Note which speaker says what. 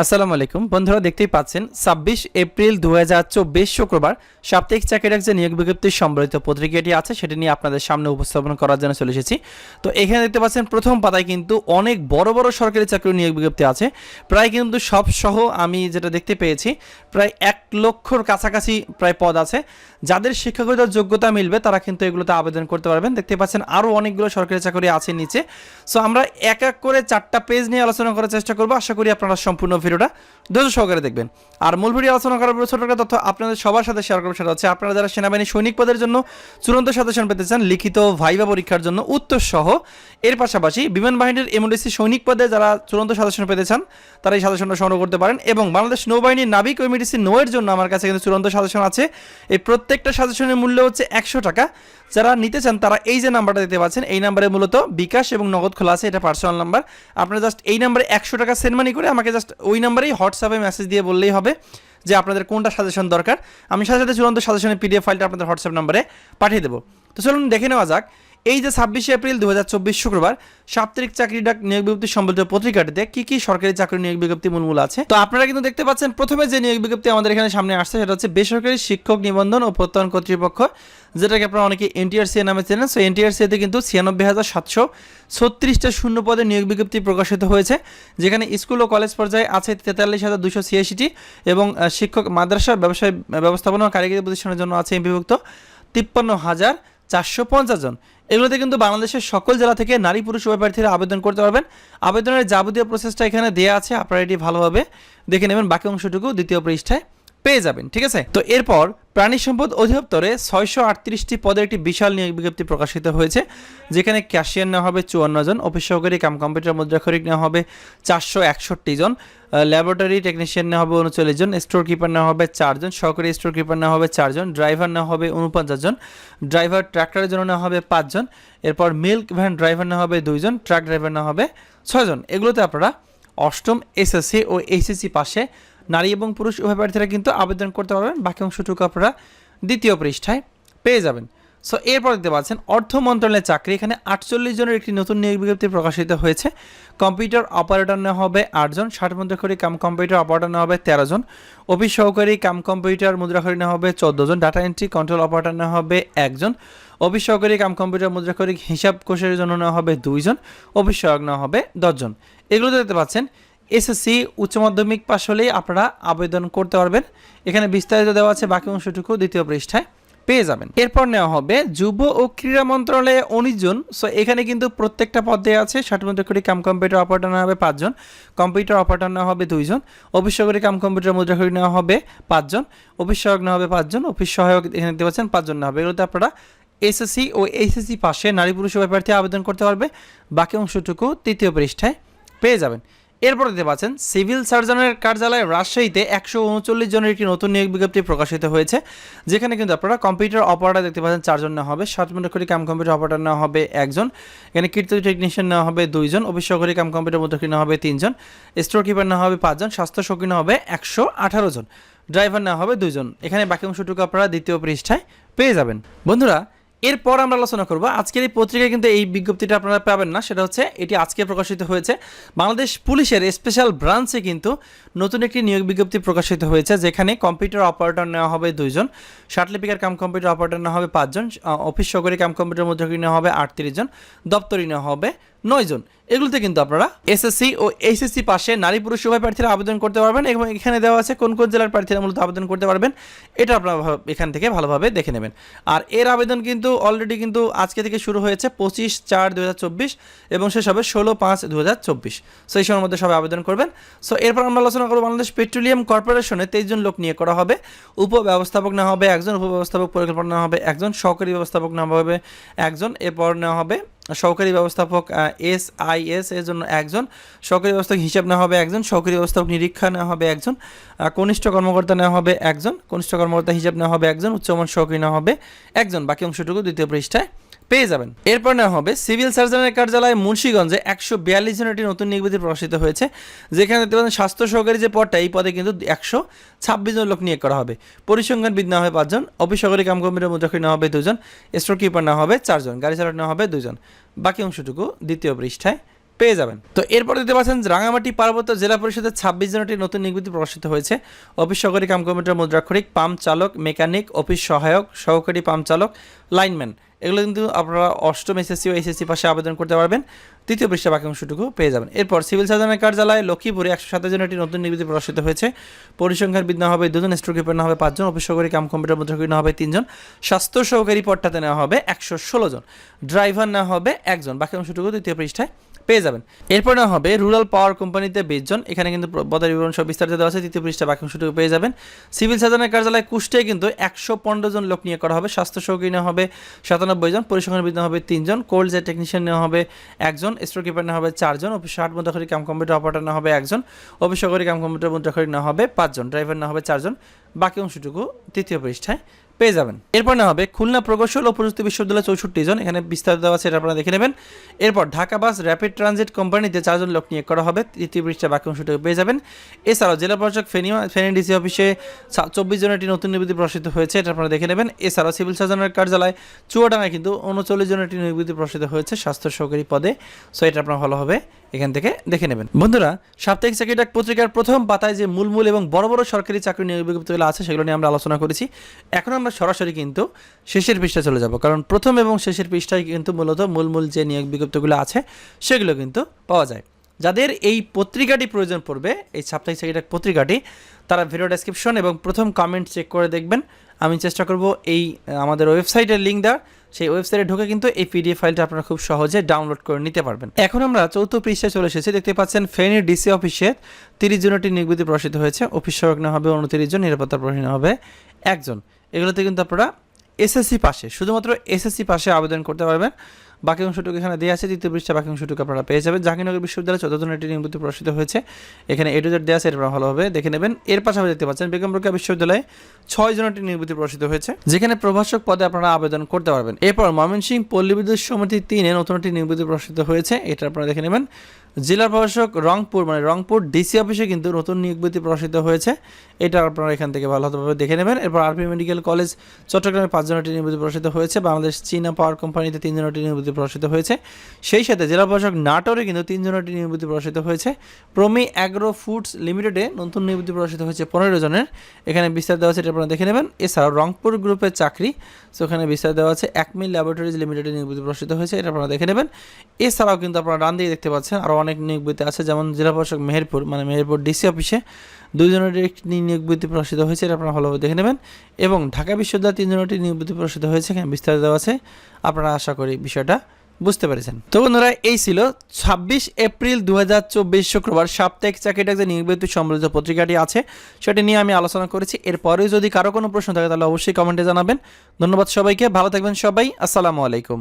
Speaker 1: আসসালামু আলাইকুম বন্ধুরা, দেখতেই পাচ্ছেন 26 এপ্রিল 2024 শুক্রবার সাপ্তাহিক চাকরির যে নিয়োগ বিজ্ঞপ্তির সম্বলিত পত্রিকাটি আছে সেটি নিয়ে আপনাদের সামনে উপস্থাপন করার জন্য চলে এসেছি। তো এখানে দেখতে পাচ্ছেন প্রথম পাতায় কিন্তু অনেক বড় বড় সরকারি চাকরির নিয়োগ বিজ্ঞপ্তি আছে। প্রায় কিন্তু সব সহ আমি যেটা দেখতে পেয়েছি প্রায় 1 লক্ষর কাছাকাছি প্রায় পদ আছে। যাদের শিক্ষাগত যোগ্যতা মিলবে তারা কিন্তু এগুলোতে আবেদন করতে পারবেন। দেখতে পাচ্ছেন আরও অনেকগুলো সরকারি চাকরি আছে নিচে। সো আমরা এক এক করে 4টা পেজ নিয়ে আলোচনা করার চেষ্টা করবো। আশা করি আপনারা সম্পূর্ণ ভিডিওটা ধৈর্য সহকারে দেখবেন। আর মূল ভিডিও আলোচনা করার পর ছোট একটা তথ্য আপনাদের সবার সাথে শেয়ার করবো, সেটা হচ্ছে আপনারা যারা সেনাবাহিনী সৈনিক পদের জন্য চূড়ান্ত সাজেশন পেতে চান, লিখিত ভাইভা পরীক্ষার জন্য উত্তর সহ, এর পাশাপাশি বিমান বাহিনীর এমডিসি সৈনিক পদে যারা চূড়ান্ত সাজেশন পেতে চান তারা এই সাজেশনটা সংগ্রহ করতে পারেন। এবং বাংলাদেশ নৌবাহিনীর নাবিক ও এমডিসি নৌয়ের জন্য আমার কাছে কিন্তু চূড়ান্ত সাজেশন আছে। এই প্রত্যেকটা সাজেশনের মূল্য হচ্ছে 100 টাকা। যারা নিতে চান তারা এই যে নাম্বারটা দিতে পাচ্ছেন, এই নাম্বারে মূলত বিকাশ এবং নগদ খোলা আছে, এটা পার্সোনাল নাম্বার। আপনারা জাস্ট এই নাম্বারে 100 টাকা সেন্ড মানি করে আমাকে জাস্ট ওই নাম্বারেই হোয়াটসঅ্যাপে মেসেজ দিয়ে বললেই হবে যে আপনাদের কোনটা সাজেশন দরকার। আমি সাথে সাথে চূড়ান্ত সাজেশনের পিডিএফ ফাইলটা আপনাদের হোয়াটসঅ্যাপ নাম্বারে পাঠিয়ে দেবো। তো চলুন দেখে নেওয়া যাক এই যে 26 এপ্রিল 2024 শুক্রবার সাপ্তাহিক চাকরি ডাক নিয়োগ বিজ্ঞপ্তি সম্বলিত পত্রিকাটিতে কি কি সরকারি চাকরি নিয়োগ বিজ্ঞপ্তি মূল আছে। তো আপনারা কিন্তু দেখতে পাচ্ছেন প্রথমে যে নিয়োগ বিজ্ঞপ্তি আমাদের এখানে সামনে আসছে সেটা হচ্ছে বেসরকারি শিক্ষক নিবন্ধন ও প্রত্যয়ন কর্তৃপক্ষ, যেটাকে আপনারা অনেকে এনটিআরসি নামে চেনেন। সো এনটিআরসিতে কিন্তু 96,736টা শূন্য পদে নিয়োগ বিজ্ঞপ্তি প্রকাশিত হয়েছে, যেখানে স্কুল ও কলেজ পর্যায়ে আছে 43,286টি এবং শিক্ষক মাদ্রাসা ব্যবসায় ব্যবস্থাপনা ও কারিগরি প্রতিষ্ঠানের জন্য আছে বিভক্ত 53,450 জন। এগুলোতে কিন্তু বাংলাদেশের সকল জেলা থেকে নারী পুরুষ উভয় প্রার্থীরা আবেদন করতে পারবেন। আবেদনের যাবতীয় প্রসেসটা এখানে দেওয়া আছে, আপনারা এটি ভালোভাবে দেখে নেবেন। বাকি অংশটুকু দ্বিতীয় পৃষ্ঠায় পেয়ে যাবেন, ঠিক আছে। তো এরপর প্রাণী সম্পদ অধিদপ্তরে 638টি পদের একটি বিশাল নিয়োগ বিজ্ঞপ্তি প্রকাশিত হয়েছে, যেখানে ক্যাশিয়ার নেওয়া হবে 54 জন, অফিস সহকারী কাম কম্পিউটার মুদ্রাক্ষরিক নেওয়া হবে 461 জন, ল্যাবরেটরি টেকনিশিয়ান নেওয়া হবে 39 জন, স্টোর কিপার নেওয়া হবে 4 জন, সহকারী স্টোর কিপার নেওয়া হবে 4 জন, ড্রাইভার নেওয়া হবে 49 জন, ড্রাইভার ট্রাক্টরের জন্য নেওয়া হবে 5 জন, এরপর মিল্ক ভ্যান ড্রাইভার নেওয়া হবে 2 জন, ট্রাক ড্রাইভার নেওয়া হবে 6 জন। এগুলোতে আপনারা অষ্টম এসএসসি ও এইচএসসি পাশে নারী এবং পুরুষ উভয় প্রার্থীরা কিন্তু আবেদন করতে পারবেন। বাকি অংশটুকু আপনারা দ্বিতীয় পৃষ্ঠায় পেয়ে যাবেন। সো এরপর দেখতে পাচ্ছেন অর্থ মন্ত্রণালয়ের চাকরি, এখানে 48 জনের একটি নতুন নিয়োগ বিজ্ঞপ্তি প্রকাশিত হয়েছে। কম্পিউটার অপারেটর নেওয়া হবে 8 জন, 60 মুদ্রাক্ষরী কাম কম্পিউটার অপারেটর নেওয়া হবে 13 জন, অফিস সহকারী কাম কম্পিউটার মুদ্রাক্ষরী নেওয়া হবে 14 জন, ডাটা এন্ট্রি কন্ট্রোল অপারেটর নেওয়া হবে 1 জন, অফিস সহকারী কাম কম্পিউটার মুদ্রাক্ষরী হিসাব কোষের জন্য নেওয়া হবে 2 জন, অফিস সহায়ক নেওয়া হবে 10 জন। এগুলোতে দেখতে পাচ্ছেন এসএসসি উচ্চ মাধ্যমিক পাশ হলেই আপনারা আবেদন করতে পারবেন। এখানে বিস্তারিত দেওয়া আছে, বাকি অংশটুকু দ্বিতীয় পৃষ্ঠায় পেয়ে যাবেন। এরপর নেওয়া হবে যুব ও ক্রীড়া মন্ত্রণালয়ে 19 জন। সো এখানে কিন্তু প্রত্যেকটা পদ দেওয়া আছে। 60 মুদ্রাক্ষরী কাম কম্পিউটার অপারেটর নেওয়া হবে 5 জন, কম্পিউটার অপারেটর নেওয়া হবে 2 জন, অফিস সহকারী কাম কম্পিউটার মুদ্রাক্ষরী নেওয়া হবে 5 জন, অফিস সহায়ক নেওয়া হবে 5 জন, অফিস সহায়ক এখানে দেখতে পাচ্ছেন 5 জন নেওয়া হবে। এগুলোতে আপনারা এসএসসি ও এইচএসসি পাশে নারী পুরুষ উভয় প্রার্থী আবেদন করতে পারবে। বাকি অংশটুকু তৃতীয় পৃষ্ঠায় পেয়ে যাবেন। এরপর দেখতে পাচ্ছেন সিভিল সার্জনের কার্যালয় রাজশাহীতে 139 জনের একটি নতুন নিয়োগ বিজ্ঞপ্তি প্রকাশিত হয়েছে, যেখানে কিন্তু আপনারা কম্পিউটার অপারেটর দেখতে পাচ্ছেন 4 জন নেওয়া হবে, 60 মুদ্রাক্ষরী কাম কম্পিউটার অপারেটর নেওয়া হবে 1 জন, এখানে কীর্তন টেকনিশিয়ান নেওয়া হবে 2 জন, অফিস সহকারী কাম কম্পিউটার মুদ্রাক্ষরী নেওয়া হবে 3 জন, স্টোর কিপার নেওয়া হবে 5 জন, স্বাস্থ্য সঙ্গী নেওয়া হবে 118 জন, ড্রাইভার নেওয়া হবে 2 জন। এখানে বাকি অংশটুকু আপনারা দ্বিতীয় পৃষ্ঠায় পেয়ে যাবেন। বন্ধুরা এরপর আমরা আলোচনা করব আজকের এই পত্রিকায় কিন্তু এই বিজ্ঞপ্তিটা আপনারা পাবেন না, সেটা হচ্ছে এটি আজকে প্রকাশিত হয়েছে। বাংলাদেশ পুলিশের স্পেশাল ব্রাঞ্চে কিন্তু নতুন একটি নিয়োগ বিজ্ঞপ্তি প্রকাশিত হয়েছে, যেখানে কম্পিউটার অপারেটর নেওয়া হবে 2 জন, সার্টিফিকেট কাম কম্পিউটার অপারেটর নেওয়া হবে 5 জন, অফিস সহকারী কাম কম্পিউটার মুদ্রাক্ষরী নেওয়া হবে 38 জন, দপ্তরি নেওয়া হবে 9 জন। এগুলোতে কিন্তু আপনারা এসএসসি ও এইচএসসি পাশে নারী পুরুষ উভয় প্রার্থীরা আবেদন করতে পারবেন এবং এখানে দেওয়া আছে কোন কোন জেলার প্রার্থীরা মূলত আবেদন করতে পারবেন। এটা আপনারা এখান থেকে ভালোভাবে দেখে নেবেন। আর এর আবেদন কিন্তু অলরেডি কিন্তু আজকে থেকে শুরু হয়েছে 25/4/2024 এবং শেষ হবে 16/5/2024। সো এই সময়ের মধ্যে সবাই আবেদন করবেন। সো এরপর আমরা আলোচনা করব বাংলাদেশ পেট্রোলিয়াম কর্পোরেশনে 23 জন লোক নিয়ে করা হবে। উপব্যবস্থাপক নেওয়া হবে 1 জন, উপব্যবস্থাপক পরিকল্পনা নেওয়া হবে 1 জন, সহকারী ব্যবস্থাপক নেওয়া হবে 1 জন, এরপর নেওয়া হবে সহকারী ব্যবস্থাপক SIS এর জন্য 1 জন, সহকারী ব্যবস্থাপক হিসাব নেওয়া হবে 1 জন, সহকারী ব্যবস্থাপক নিরীক্ষা নেওয়া হবে 1 জন, কনিষ্ঠ কর্মকর্তা নেওয়া হবে 1 জন, কনিষ্ঠ কর্মকর্তা হিসাব নেওয়া হবে 1 জন, উচ্চমান সহকারী নেওয়া হবে 1 জন। বাকি অংশটুকু দ্বিতীয় পৃষ্ঠায় পেয়ে যাবেন। এরপর নেওয়া হবে সিভিল সার্জনের কার্যালয় মুন্সিগঞ্জে 142 জনের একটি নতুন নিয়োগ বিজ্ঞপ্তি প্রকাশিত হয়েছে, যেখানে দেখতে পাচ্ছেন স্বাস্থ্য সহকারী যে পদটা, এই পদে কিন্তু 126 জন লোক নিয়োগ করা হবে। পরিসংখ্যানবিদ নেওয়া হবে 5 জন, অফিস সহকারী কাম কম্পিউটার মুদ্রাক্ষরী নেওয়া হবে 2 জন, স্টোর কিপার নেওয়া হবে 4 জন, গাড়ি চালক নেওয়া হবে 2 জন। বাকি অংশটুকু দ্বিতীয় পৃষ্ঠায় পেয়ে যাবেন। তো এরপর দেখতে পাচ্ছেন রাঙামাটি পার্বত্য জেলা পরিষদের 26 জনটি নতুন নিয়োগ প্রকাশিত হয়েছে। অফিস সহকারী কাম কম্পিউটার মুদ্রাক্ষরিক, পাম্প চালক, মেকানিক, অফিস সহায়ক, সহকারী পাম্প চালক, লাইনম্যান, এগুলো কিন্তু আপনারা অষ্টম এসএসসি ও এসএসসি পাশে আবেদন করতে পারবেন। তৃতীয় পৃষ্ঠা বাকি অংশটুকু পেয়ে যাবেন। এরপর সিভিল সার্জনের কার্যালয় লক্ষ্মীপুরে 127 জনটি নতুন নিয়োগ প্রকাশিত হয়েছে। পরিসংখ্যানবিদ নেওয়া হবে 2 জন, স্টোর কিপার নেওয়া হবে 5 জন, অফিস সহকারী কাম কম্পিউটার মুদ্রাক্ষরিক নেওয়া হবে 3 জন, স্বাস্থ্য সহকারী পদটাতে নেওয়া হবে 116 জন, ড্রাইভার নেওয়া হবে 1 জন। বাকি অংশটুকু দ্বিতীয় পৃষ্ঠায় পেয়ে যাবেন। এরপর না হবে রুরাল পাওয়ার কোম্পানিতে 20 জন, এখানে কিন্তু পদের বিবরণ সব বিস্তারিত দেওয়া আছে। তৃতীয় পৃষ্ঠা বাকি অংশটুকু পেয়ে যাবেন। সিভিল সার্জনের কার্যালয় কুষ্টিয়ায় কিন্তু 115 জন লোক নিয়োগ করা হবে। স্বাস্থ্য সহকারী নেওয়া হবে 97 জন, পরিসংখ্যানবিদ নেওয়া হবে 3 জন, কোল্ড জেট টেকনিশিয়ান নেওয়া হবে 1 জন, স্টোর কিপার নেওয়া হবে 4 জন, অফিস হাট মুদ্রাক্ষরিক কাম কম্পিউটার অপারেটর নেওয়া হবে 1 জন, অফিস সহকারী কাম কম্পিউটার মুদ্রাক্ষরিক নেওয়া হবে 5 জন, ড্রাইভার নেওয়া হবে 4 জন। বাকি অংশটুকু তৃতীয় পৃষ্ঠায় পেয়ে যাবেন। এরপর না হবে খুলনা প্রকৌশল ও প্রযুক্তি বিশ্ববিদ্যালয় 64 জন, এখানে বিস্তারিত দেওয়া আছে, এটা আপনারা দেখে নেবেন। এরপর ঢাকা বাস র্যাপিড ট্রানজিট কোম্পানিতে 4 জন লোক নিয়োগ করা হবে। তৃতীয় পৃষ্ঠা বাকি অংশটুকু পেয়ে যাবেন। এছাড়াও জেলা প্রশাসক ফেনী ডিসি অফিসে 24 জনের একটি নতুন নিয়োগ প্রকাশিত হয়েছে, এটা আপনারা দেখে নেবেন। এছাড়াও সিভিল সার্জনের কার্যালয় চুয়াডাঙ্গায় কিন্তু 39 জনের একটি নিয়োগ প্রকাশিত হয়েছে স্বাস্থ্য সহকারী পদে। সো এটা আপনারা ভালোভাবে এখান থেকে দেখে নেবেন। বন্ধুরা, সাপ্তাহিক চাকরি ডাক পত্রিকার প্রথম পাতায় যে মূল এবং বড় বড় সরকারি চাকরি নিয়োগ বিজ্ঞপ্তিগুলো আছে সেগুলো নিয়ে আমরা আলোচনা করেছি। এখন আমরা সরাসরি কিন্তু শেষের পৃষ্ঠায় চলে যাব, কারণ প্রথম এবং শেষের পৃষ্ঠায় কিন্তু মূলত মূল যে নিয়োগ বিজ্ঞপ্তিগুলো আছে সেগুলো কিন্তু পাওয়া যায়। যাদের এই পত্রিকাটি প্রয়োজন পড়বে, এই সাপ্তাহিক চাকরি ডাক পত্রিকাটি, তারা ভিডিও ডেসক্রিপশন এবং প্রথম কমেন্ট চেক করে দেখবেন। আমি চেষ্টা করব এই আমাদের ওয়েবসাইটের লিঙ্ক দেওয়ার, সেই ওয়েবসাইটে ঢুকে কিন্তু এই পিডিএফ ফাইলটা আপনারা খুব সহজে ডাউনলোড করে নিতে পারবেন। এখন আমরা চতুর্থ পৃষ্ঠায় চলে এসেছি। দেখতে পাচ্ছেন ফেনীর ডিসি অফিসে 30 জনটি নিয়োগ প্রকাশিত হয়েছে। অফিস সহায়ক নেওয়া হবে 29 জন, নিরাপত্তা প্রহরী নেওয়া হবে 1 জন। এগুলোতে কিন্তু আপনারা এসএসসি পাশে, শুধুমাত্র এসএসসি পাশে আবেদন করতে পারবেন। বাকি অংশটুকু এখানে দেওয়া আছে। তৃতীয় পৃষ্ঠা বাকি অংশটুকু আপনারা পেয়ে যাবেন। জাহাঙ্গীরনগর বিশ্ববিদ্যালয় 14 জনের একটি নিয়োগ প্রকাশিত হয়েছে, এখানে A to Z দেওয়া আছে, এটা আপনারা ভালোভাবে দেখে নেবেন। এর পাশাপাশি দেখতে পাচ্ছেন বেগম রোকেয়া বিশ্ববিদ্যালয়ে 6 জনের একটি নিয়োগ প্রকাশিত হয়েছে, যেখানে প্রভাষক পদে আপনারা আবেদন করতে পারবেন। এরপর ময়মনসিংহ পল্লী বিদ্যুৎ সমিতি 3-এ নতুন একটি নিয়োগ প্রকাশিত হয়েছে, এটা আপনারা দেখে নেবেন। জেলা প্রশাসক রংপুর ডিসি অফিসে কিন্তু নতুন নিয়োগ প্রকাশিত হয়েছে, এটা আপনারা এখান থেকে ভালোভাবে দেখে নেবেন। এরপর আরপি মেডিকেল কলেজ চট্টগ্রামে 5 জনের একটি নিয়োগ প্রকাশিত হয়েছে। বাংলাদেশ চীনা পাওয়ার কোম্পানিতে 3 জনের একটি নিয়োগ প্রকাশিত হয়েছে। সেই সাথে জেলা প্রশাসক নাটোরে কিন্তু 3 জনের একটি নিয়োগ প্রকাশিত হয়েছে। প্রমি অ্যাগ্রো ফুডস লিমিটেডে নতুন নিয়োগ প্রকাশিত হয়েছে 15 জনের, এখানে বিস্তার দেওয়া আছে, এটা আপনারা দেখে নেবেন। এছাড়াও রংপুর গ্রুপের চাকরি, তো এখানে বিস্তার দেওয়া আছে। অ্যাকমিল ল্যাবরেটরিজ লিমিটেডে নিয়োগ প্রকাশিত হয়েছে, এটা আপনারা দেখে নেবেন। এছাড়াও কিন্তু আপনারা ডান দিকে দেখতে পাচ্ছেন আরও অনেক নিয়োগ আছে, যেমন জেলা প্রশাসক মেহেরপুর ডিসি অফিসে 2 জনের একটি নিয়োগ প্রকাশিত হয়েছে, এটা আপনারা ভালোভাবে দেখে নেবেন। এবং ঢাকা বিশ্ববিদ্যালয় 3 জনের একটি নিয়োগ প্রকাশিত হয়েছে, এখানে বিস্তারিত দেওয়া আছে, আপনারা আশা করি বিষয়টা বুঝতে পেরেছেন। তো বন্ধুরা, এই ছিল 26 এপ্রিল 2024 শুক্রবার সাপ্তাহিক চাকরি ডাক যে নিয়োগ বিজ্ঞপ্তি সম্বলিত পত্রিকাটি আছে সেটা নিয়ে আমি আলোচনা করেছি। এরপরেও যদি কারো কোনো প্রশ্ন থাকে তাহলে অবশ্যই কমেন্টে জানাবেন। ধন্যবাদ সবাইকে, ভালো থাকবেন সবাই, আসসালামু আলাইকুম।